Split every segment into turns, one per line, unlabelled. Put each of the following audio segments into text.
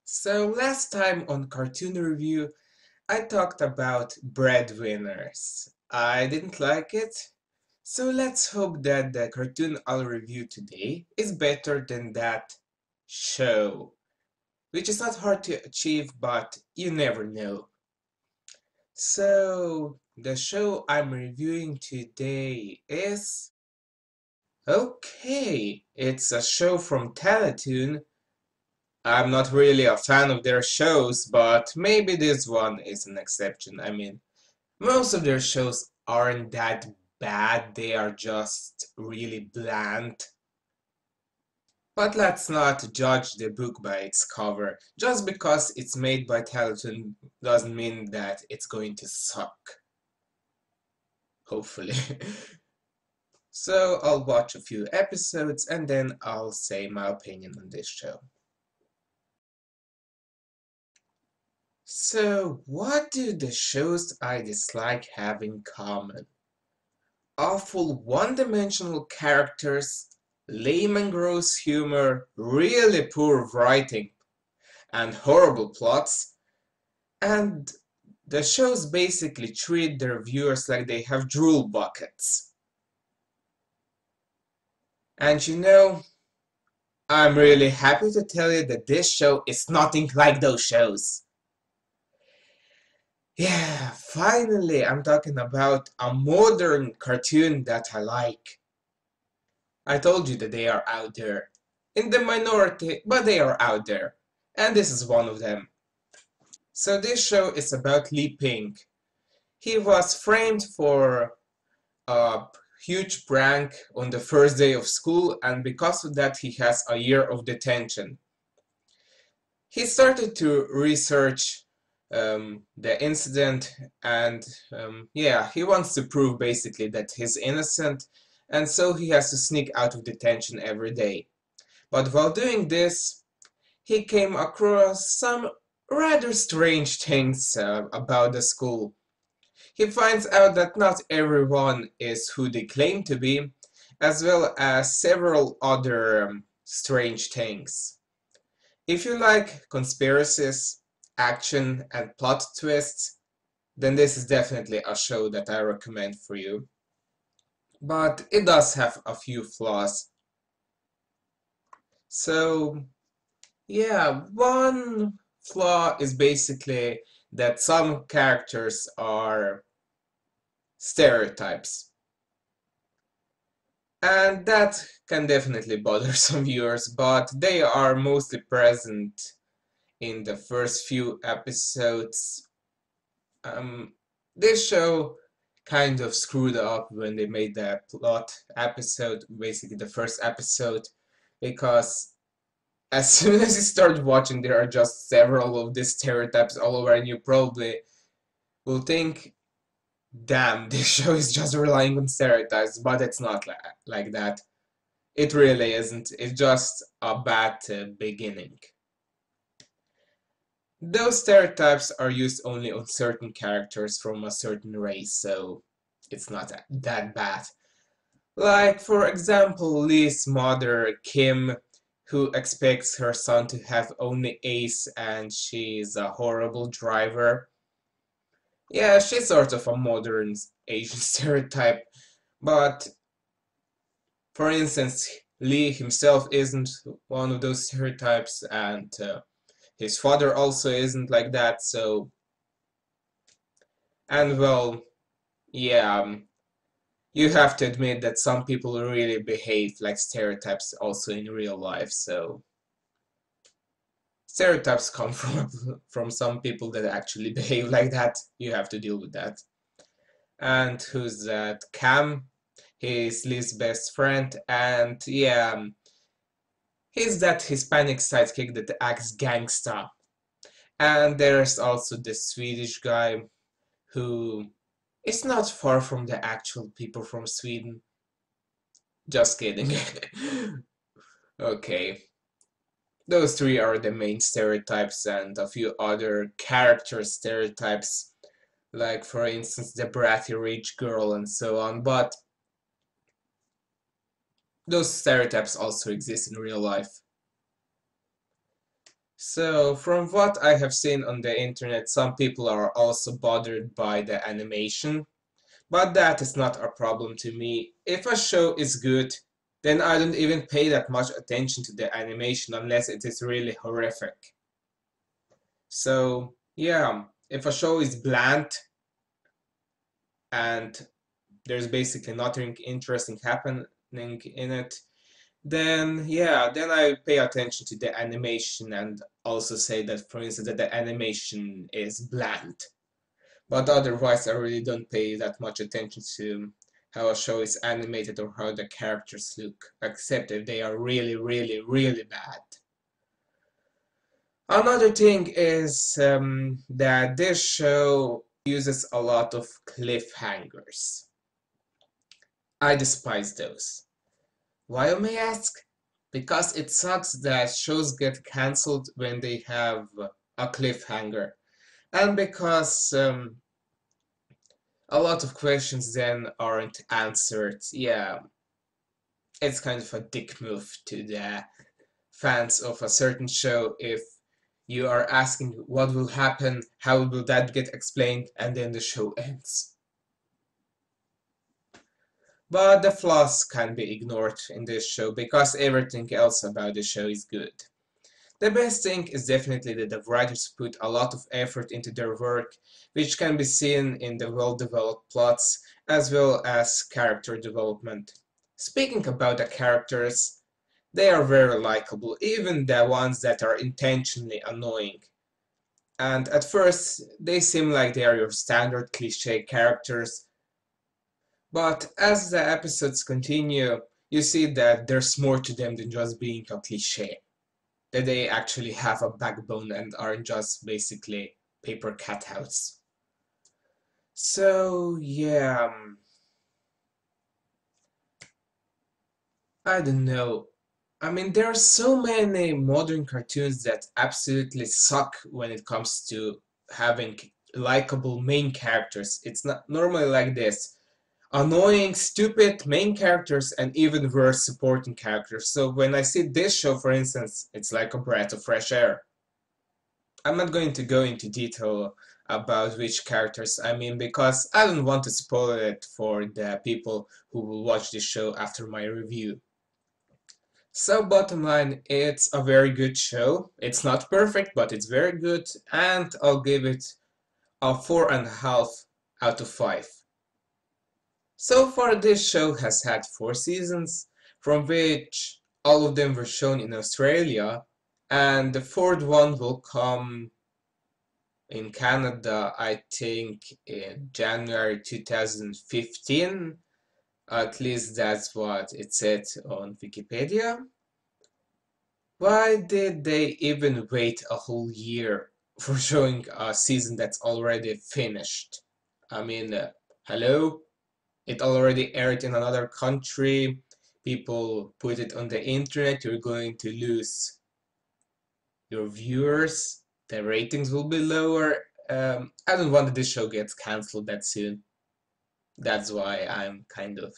So last time on Cartoon Review, I talked about breadwinners. I didn't like it, so let's hope that the cartoon I'll review today is better than that show, which is not hard to achieve, but you never know. So the show I'm reviewing today is okay. It's a show from Teletoon. I'm not really a fan of their shows, but maybe this one is an exception. I mean, most of their shows aren't that bad, they are just really bland. But let's not judge the book by its cover. Just because it's made by Teletoon doesn't mean that it's going to suck. Hopefully. So I'll watch a few episodes and then I'll say my opinion on this show. So, what do the shows I dislike have in common? Awful one-dimensional characters, lame and gross humor, really poor writing, and horrible plots, and the shows basically treat their viewers like they have drool buckets. And you know, I'm really happy to tell you that this show is nothing like those shows. Yeah, finally, I'm talking about a modern cartoon that I like. I told you that they are out there. In the minority, but they are out there. And this is one of them. So this show is about Lee Pink. He was framed for a huge prank on the first day of school, and because of that he has a year of detention. He started to research the incident, and yeah, he wants to prove basically that he's innocent, and so he has to sneak out of detention every day. But while doing this, he came across some rather strange things about the school. He finds out that not everyone is who they claim to be, as well as several other strange things. If you like conspiracies, action, and plot twists, then this is definitely a show that I recommend for you. But it does have a few flaws. So, yeah, one flaw is basically that some characters are stereotypes. And that can definitely bother some viewers, but they are mostly present in the first few episodes. Um, this show kind of screwed up when they made the plot episode, basically the first episode, because as soon as you start watching, there are just several of these stereotypes all over, and you probably will think, damn, this show is just relying on stereotypes, but it's not like that. It really isn't. It's just a bad beginning. Those stereotypes are used only on certain characters from a certain race, so it's not that bad. Like, for example, Lee's mother, Kim, who expects her son to have only A's and she's a horrible driver. Yeah, she's sort of a modern Asian stereotype, but for instance, Lee himself isn't one of those stereotypes, and his father also isn't like that, so. And well, yeah, you have to admit that some people really behave like stereotypes also in real life, so. Stereotypes come from some people that actually behave like that. You have to deal with that. And who's that? Cam. He's Lee's best friend, and yeah, he's that Hispanic sidekick that acts gangsta. And there's also the Swedish guy who is not far from the actual people from Sweden. Just kidding. Okay. Those three are the main stereotypes, and a few other character stereotypes, like for instance the bratty rich girl and so on, but those stereotypes also exist in real life. So, from what I have seen on the internet, some people are also bothered by the animation, but that is not a problem to me. If a show is good, then I don't even pay that much attention to the animation unless it is really horrific. So, yeah, if a show is bland and there's basically nothing interesting happening in it, then yeah, then I pay attention to the animation and also say that, for instance, that the animation is bland. But otherwise, I really don't pay that much attention to how a show is animated or how the characters look, except if they are really, really, really bad. Another thing is that this show uses a lot of cliffhangers. I despise those. Why, you may ask? Because it sucks that shows get cancelled when they have a cliffhanger. And because a lot of questions then aren't answered. Yeah, it's kind of a dick move to the fans of a certain show if you are asking what will happen, how will that get explained, and then the show ends. But the flaws can be ignored in this show because everything else about the show is good. The best thing is definitely that the writers put a lot of effort into their work, which can be seen in the well-developed plots as well as character development. Speaking about the characters, they are very likable, even the ones that are intentionally annoying. And at first, they seem like they are your standard cliché characters, but as the episodes continue, you see that there's more to them than just being a cliché. That they actually have a backbone and aren't just basically paper cutouts. So, yeah, I don't know. I mean, there are so many modern cartoons that absolutely suck when it comes to having likable main characters. It's not normally like this. Annoying, stupid main characters and even worse supporting characters. So when I see this show, for instance, it's like a breath of fresh air. I'm not going to go into detail about which characters I mean because I don't want to spoil it for the people who will watch this show after my review. So bottom line, it's a very good show. It's not perfect, but it's very good, and I'll give it a 4.5 out of 5. So far this show has had 4 seasons, from which all of them were shown in Australia, and the fourth one will come in Canada, I think in January 2015. At least that's what it said on Wikipedia. Why did they even wait a whole year for showing a season that's already finished? I mean, hello? It already aired in another country. People put it on the internet. You're going to lose your viewers. The ratings will be lower. I don't want that this show gets cancelled that soon. That's why I'm kind of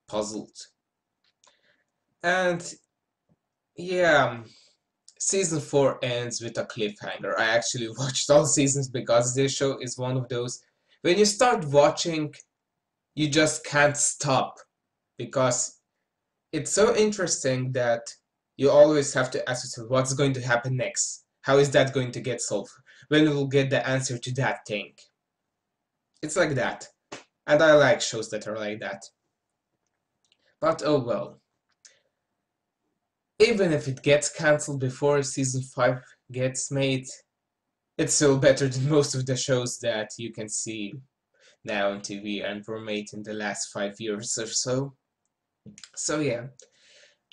puzzled. And yeah, season 4 ends with a cliffhanger. I actually watched all seasons because this show is one of those. When you start watching, you just can't stop because it's so interesting that you always have to ask yourself what's going to happen next? How is that going to get solved? When we'll get the answer to that thing? It's like that. And I like shows that are like that. But oh well. Even if it gets cancelled before season 5 gets made, it's still better than most of the shows that you can see now on TV and were made in the last 5 years or so. So yeah,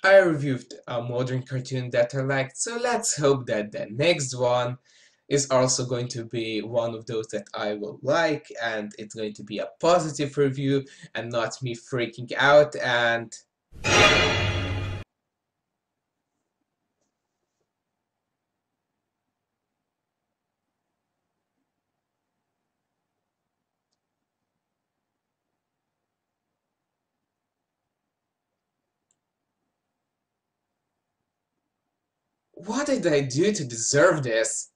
I reviewed a modern cartoon that I liked, so let's hope that the next one is also going to be one of those that I will like, and it's going to be a positive review and not me freaking out and What did I do to deserve this?